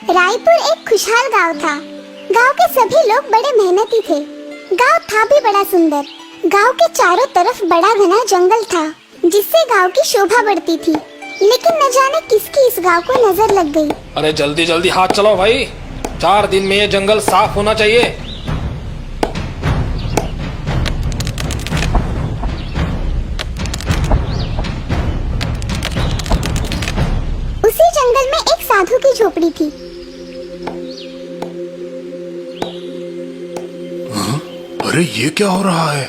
रायपुर एक खुशहाल गांव था। गांव के सभी लोग बड़े मेहनती थे। गांव था भी बड़ा सुंदर। गांव के चारों तरफ बड़ा घना जंगल था, जिससे गांव की शोभा बढ़ती थी। लेकिन न जाने किसकी इस गांव को नजर लग गई। अरे जल्दी जल्दी हाथ चलाओ भाई, 4 दिन में ये जंगल साफ होना चाहिए। उसी जंगल में एक साधु की झोपड़ी थी। अरे ये क्या हो रहा है?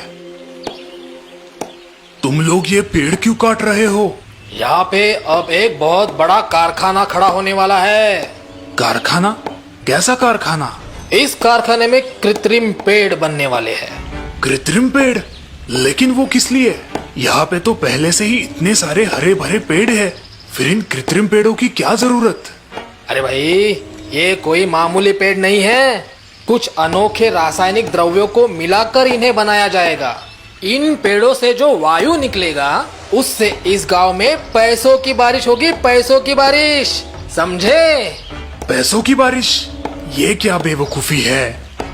तुम लोग ये पेड़ क्यों काट रहे हो? यहाँ पे अब एक बहुत बड़ा कारखाना खड़ा होने वाला है। कारखाना? कैसा कारखाना? इस कारखाने में कृत्रिम पेड़ बनने वाले हैं। कृत्रिम पेड़? लेकिन वो किस लिए? यहाँ पे तो पहले से ही इतने सारे हरे भरे पेड़ है, फिर इन कृत्रिम पेड़ों की क्या जरूरत? अरे भाई, ये कोई मामूली पेड़ नहीं है। कुछ अनोखे रासायनिक द्रव्यों को मिलाकर इन्हें बनाया जाएगा। इन पेड़ों से जो वायु निकलेगा, उससे इस गांव में पैसों की बारिश होगी, पैसों की बारिश। समझे? पैसों की बारिश? ये क्या बेवकूफी है?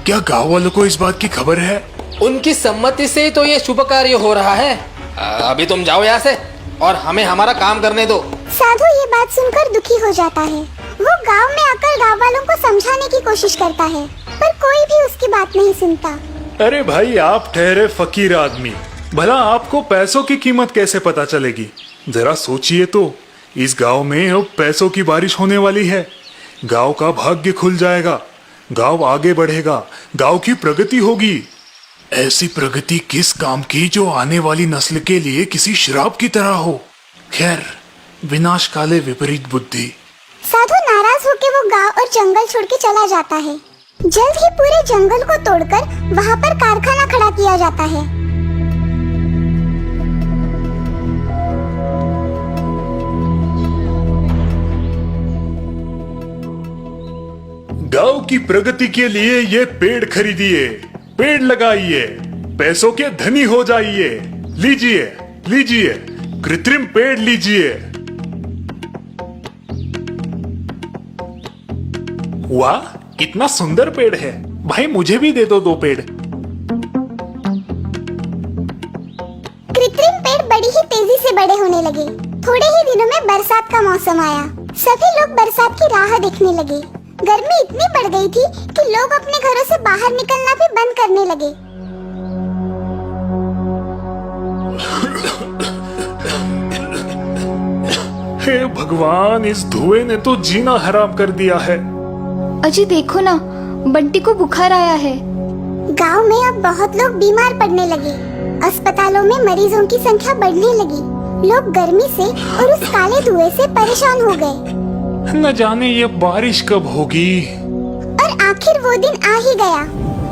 क्या गांव वालों को इस बात की खबर है? उनकी सम्मति से ही तो ये शुभ कार्य हो रहा है। अभी तुम जाओ यहाँ से और हमें हमारा काम करने दो। साधु ये बात सुनकर दुखी हो जाता है। वो गांव में आकर गांव वालों को समझाने की कोशिश करता है, पर कोई भी उसकी बात नहीं सुनता। अरे भाई, आप ठहरे फकीर आदमी, भला आपको पैसों की कीमत कैसे पता चलेगी? जरा सोचिए तो, इस गांव में अब पैसों की बारिश होने वाली है। गांव का भाग्य खुल जाएगा, गांव आगे बढ़ेगा, गांव की प्रगति होगी। ऐसी प्रगति किस काम की जो आने वाली नस्ल के लिए किसी श्राप की तरह हो? खैर, विनाश काले विपरीत बुद्धि। साधु नाराज होकर वो गांव और जंगल छोड़ के चला जाता है। जल्द ही पूरे जंगल को तोड़कर वहाँ पर कारखाना खड़ा किया जाता है। गांव की प्रगति के लिए ये पेड़ खरीदिए, पेड़ लगाइए, पैसों के धनी हो जाइए। लीजिए लीजिए, कृत्रिम पेड़ लीजिए। वाह, कितना सुंदर पेड़ है। भाई मुझे भी दे दो 2 पेड़। कृत्रिम पेड़ बड़ी ही तेजी से बड़े होने लगे। थोड़े ही दिनों में बरसात का मौसम आया। सभी लोग बरसात की राह देखने लगे। गर्मी इतनी बढ़ गई थी कि लोग अपने घरों से बाहर निकलना भी बंद करने लगे। हे भगवान, इस धुएं ने तो जीना हराम कर दिया है। अजी देखो ना, बंटी को बुखार आया है। गांव में अब बहुत लोग बीमार पड़ने लगे। अस्पतालों में मरीजों की संख्या बढ़ने लगी। लोग गर्मी से और उस काले धुएं से परेशान हो गए। न जाने ये बारिश कब होगी। और आखिर वो दिन आ ही गया।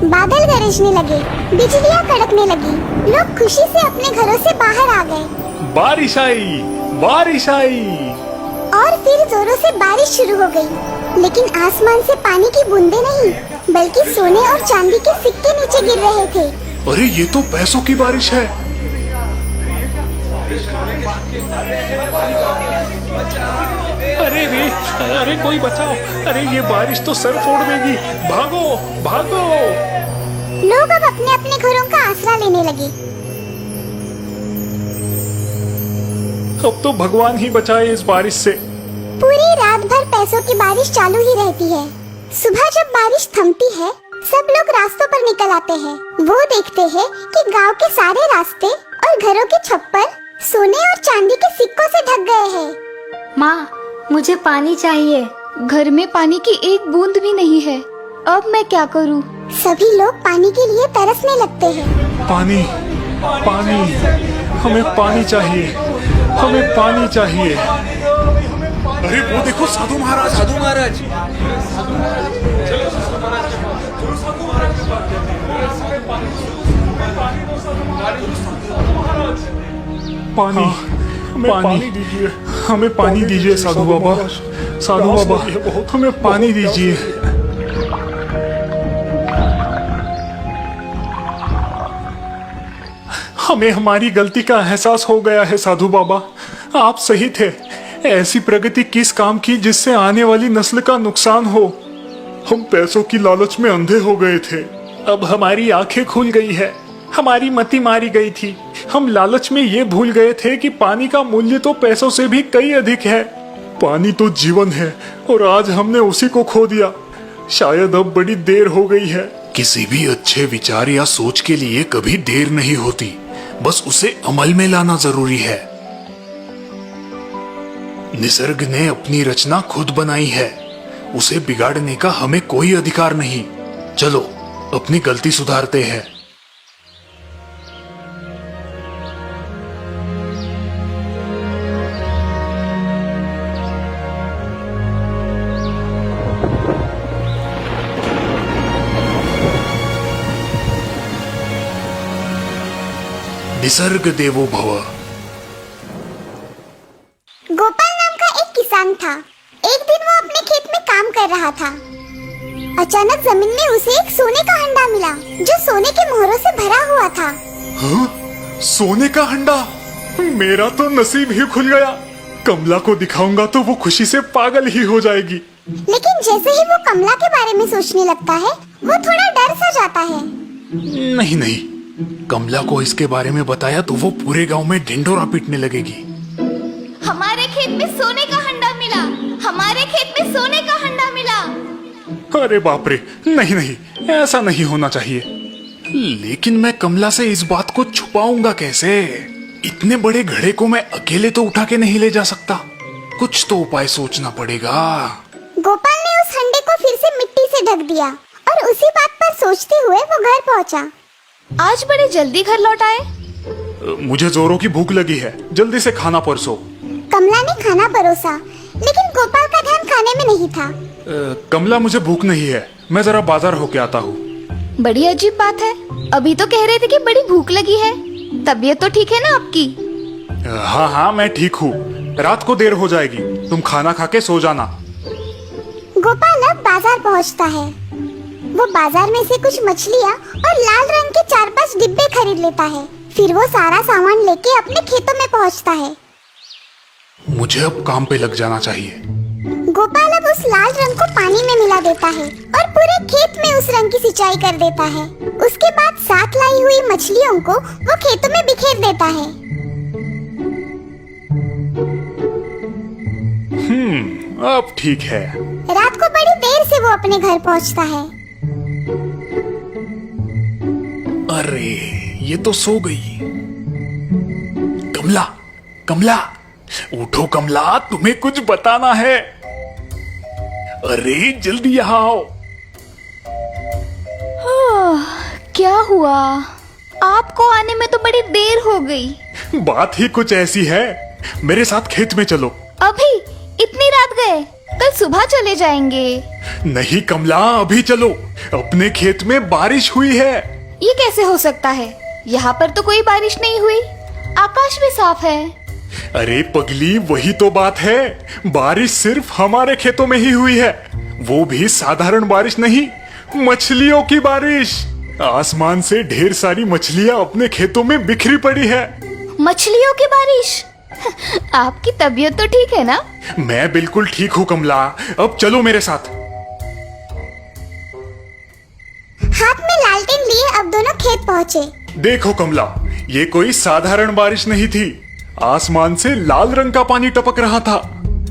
बादल गरजने लगे, बिजलियां कड़कने लगी। लोग खुशी से अपने घरों से बाहर आ गए। बारिश आई, बारिश आई। और फिर जोरों से बारिश शुरू हो गई। लेकिन आसमान से पानी की बूंदें नहीं, बल्कि सोने और चांदी के सिक्के नीचे गिर रहे थे। अरे ये तो पैसों की बारिश है। अरे रे, अरे कोई बचाओ। अरे ये बारिश तो सर फोड़ देगी। भागो भागो। लोग अब अपने अपने घरों का आसरा लेने लगे। अब तो भगवान ही बचाए इस बारिश से। पूरी रात भर पैसों की बारिश चालू ही रहती है। सुबह जब बारिश थमती है, सब लोग रास्तों पर निकल आते हैं। वो देखते हैं कि गांव के सारे रास्ते और घरों के छप्पर सोने और चांदी के सिक्कों से ढक गए हैं। माँ, मुझे पानी चाहिए। घर में पानी की एक बूंद भी नहीं है। अब मैं क्या करूँ? सभी लोग पानी के लिए तरसने लगते हैं। पानी, पानी, हमें पानी चाहिए, हमें पानी चाहिए। अरे वो देखो, साधु महाराज, साधु महाराज। पानी, हमें पानी दीजिए, हमें पानी दीजिए साधु बाबा, साधु बाबा, हमें पानी दीजिए। हमें हमारी गलती का एहसास हो गया है साधु बाबा। आप सही थे, ऐसी प्रगति किस काम की जिससे आने वाली नस्ल का नुकसान हो। हम पैसों की लालच में अंधे हो गए थे, अब हमारी आंखें खुल गई है। हमारी मति मारी गई थी। हम लालच में ये भूल गए थे कि पानी का मूल्य तो पैसों से भी कई अधिक है। पानी तो जीवन है और आज हमने उसी को खो दिया। शायद अब बड़ी देर हो गई है। किसी भी अच्छे विचार या सोच के लिए कभी देर नहीं होती, बस उसे अमल में लाना जरूरी है। निसर्ग ने अपनी रचना खुद बनाई है, उसे बिगाड़ने का हमें कोई अधिकार नहीं। चलो अपनी गलती सुधारते हैं। निसर्ग देवो भव। गोपाल नाम का एक किसान था। एक दिन वो अपने खेत में काम कर रहा था। अचानक जमीन में उसे एक सोने का हंडा मिला जो सोने के मोहरों से भरा हुआ था। हाँ? सोने का हंडा? मेरा तो नसीब ही खुल गया। कमला को दिखाऊंगा तो वो खुशी से पागल ही हो जाएगी। लेकिन जैसे ही वो कमला के बारे में सोचने लगता है, वो थोड़ा डर सा जाता है। नहीं नहीं, कमला को इसके बारे में बताया तो वो पूरे गांव में ढिंढोरा पीटने लगेगी। हमारे खेत में सोने का हंडा मिला, हमारे खेत में सोने का हंडा मिला। अरे बाप रे, नहीं नहीं, ऐसा नहीं होना चाहिए। लेकिन मैं कमला से इस बात को छुपाऊंगा कैसे? इतने बड़े घड़े को मैं अकेले तो उठा के नहीं ले जा सकता। कुछ तो उपाय सोचना पड़ेगा। गोपाल ने उस हंडे को फिर से मिट्टी से ढक दिया और उसी बात पर सोचते हुए वो घर पहुंचा। आज बड़े जल्दी घर लौट आए। मुझे जोरों की भूख लगी है, जल्दी से खाना परसो। कमला ने खाना परोसा, लेकिन गोपाल का ध्यान खाने में नहीं था। कमला, मुझे भूख नहीं है, मैं जरा बाजार होके आता हूँ। बड़ी अजीब बात है, अभी तो कह रहे थे कि बड़ी भूख लगी है। तबीयत तो ठीक है ना आपकी? हाँ हाँ, मैं ठीक हूँ। रात को देर हो जाएगी, तुम खाना खा के सो जाना। गोपाल अब बाजार पहुँचता है। वो बाजार में से कुछ मछलियाँ और लाल रंग के 4-5 डिब्बे खरीद लेता है। फिर वो सारा सामान लेके अपने खेतों में पहुँचता है। मुझे अब काम पे लग जाना चाहिए। गोपाल अब उस लाल रंग को पानी में मिला देता है और पूरे खेत में उस रंग की सिंचाई कर देता है। उसके बाद साथ लाई हुई मछलियों को वो खेतों में बिखेर देता है। अब ठीक है। रात को बड़ी देर से वो अपने घर पहुंचता है। अरे ये तो सो गई। कमला, कमला, उठो कमला, तुम्हें कुछ बताना है। अरे जल्दी यहाँ आओ। क्या हुआ? आपको आने में तो बड़ी देर हो गई। बात ही कुछ ऐसी है, मेरे साथ खेत में चलो। अभी इतनी रात गए? कल सुबह चले जाएंगे। नहीं कमला, अभी चलो। अपने खेत में बारिश हुई है। ये कैसे हो सकता है? यहाँ पर तो कोई बारिश नहीं हुई, आकाश भी साफ है। अरे पगली, वही तो बात है। बारिश सिर्फ हमारे खेतों में ही हुई है, वो भी साधारण बारिश नहीं, मछलियों की बारिश। आसमान से ढेर सारी मछलियाँ अपने खेतों में बिखरी पड़ी है। मछलियों की बारिश? आपकी तबीयत तो ठीक है ना? मैं बिल्कुल ठीक हूँ कमला, अब चलो मेरे साथ। हाथ में लालटेन लिए अब दोनों खेत पहुँचे। देखो कमला, ये कोई साधारण बारिश नहीं थी। आसमान से लाल रंग का पानी टपक रहा था।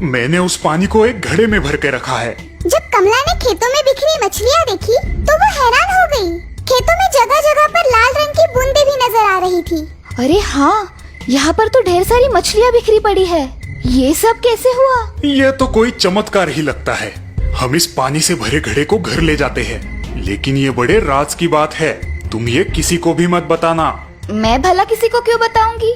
मैंने उस पानी को एक घड़े में भर के रखा है। जब कमला ने खेतों में बिखरी मछलियाँ देखी तो वो हैरान हो गई। खेतों में जगह जगह पर लाल रंग की बूंदें भी नजर आ रही थी। अरे हाँ, यहाँ पर तो ढेर सारी मछलियाँ बिखरी पड़ी है। ये सब कैसे हुआ? ये तो कोई चमत्कार ही लगता है। हम इस पानी से भरे घड़े को घर ले जाते हैं, लेकिन ये बड़े राज की बात है। तुम ये किसी को भी मत बताना। मैं भला किसी को क्यों बताऊंगी?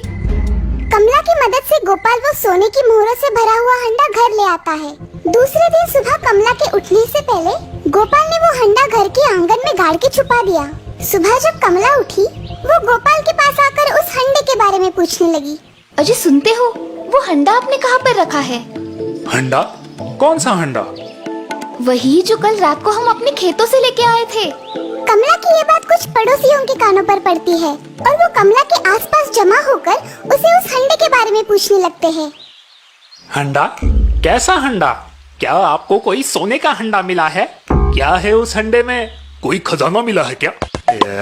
कमला की मदद से गोपाल वो सोने की मोहरों से भरा हुआ हंडा घर ले आता है। दूसरे दिन सुबह कमला के उठने से पहले गोपाल ने वो हंडा घर के आंगन में गाड़ के छुपा दिया। सुबह जब कमला उठी, वो गोपाल के पास आकर उस हंडे के बारे में पूछने लगी। अजय सुनते हो, वो हंडा आपने कहाँ पर रखा है? हंडा? कौन सा हंडा? वही जो कल रात को हम अपने खेतों से लेके आए थे। कमला की ये बात कुछ पड़ोसियों के कानों पर पड़ती है और वो कमला के आसपास जमा होकर उसे उस हंडे के बारे में पूछने लगते हैं। हंडा? कैसा हंडा? क्या आपको कोई सोने का हंडा मिला है? क्या है उस हंडे में? कोई खजाना मिला है क्या?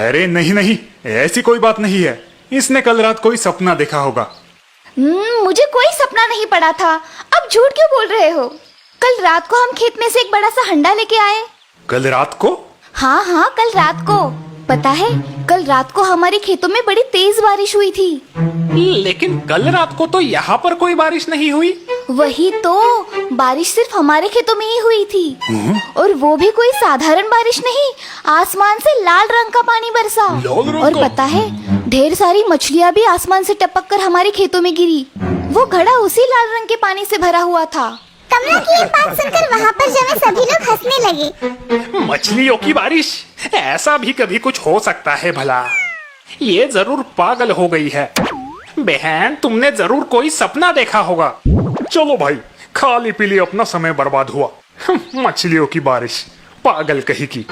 अरे नहीं नहीं, ऐसी कोई बात नहीं है। इसने कल रात कोई सपना देखा होगा। मुझे कोई सपना नहीं पड़ा था। अब झूठ क्यों बोल रहे हो? कल रात को हम खेत में से एक बड़ा सा हंडा लेके आए। कल रात को? हाँ हाँ, कल रात को। पता है, कल रात को हमारे खेतों में बड़ी तेज बारिश हुई थी। लेकिन कल रात को तो यहाँ पर कोई बारिश नहीं हुई। वही तो, बारिश सिर्फ हमारे खेतों में ही हुई थी। और वो भी कोई साधारण बारिश नहीं, आसमान से लाल रंग का पानी बरसा। लाल रंग और का? पता है, ढेर सारी मछलियाँ भी आसमान से टपक कर हमारे खेतों में गिरी। वो घड़ा उसी लाल रंग के पानी से भरा हुआ था। कमला की ये बात सुनकर वहाँ पर जमे सभी लोग हंसने लगे। मछलियों की बारिश? ऐसा भी कभी कुछ हो सकता है भला? ये जरूर पागल हो गई है। बहन, तुमने जरूर कोई सपना देखा होगा। चलो भाई, खाली पीली अपना समय बर्बाद हुआ। मछलियों की बारिश, पागल कही की।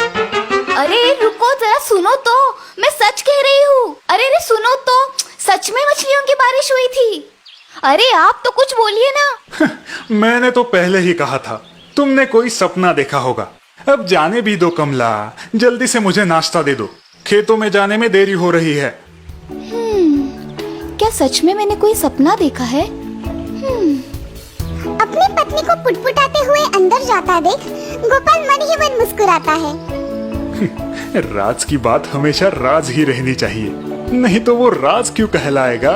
अरे रुको जरा, सुनो तो, मैं सच कह रही हूँ। अरे सुनो तो, सच में मछलियों की बारिश हुई थी। अरे आप तो कुछ बोलिए ना। मैंने तो पहले ही कहा था, तुमने कोई सपना देखा होगा। अब जाने भी दो कमला, जल्दी से मुझे नाश्ता दे दो, खेतों में जाने में देरी हो रही है। क्या सच में मैंने कोई सपना देखा है? अपनी पत्नी को पुटपुटाते हुए अंदर जाता देख गोपाल मन ही मन मुस्कुराता है। राज की बात हमेशा राज ही रहनी चाहिए, नहीं तो वो राज क्यों कहलाएगा।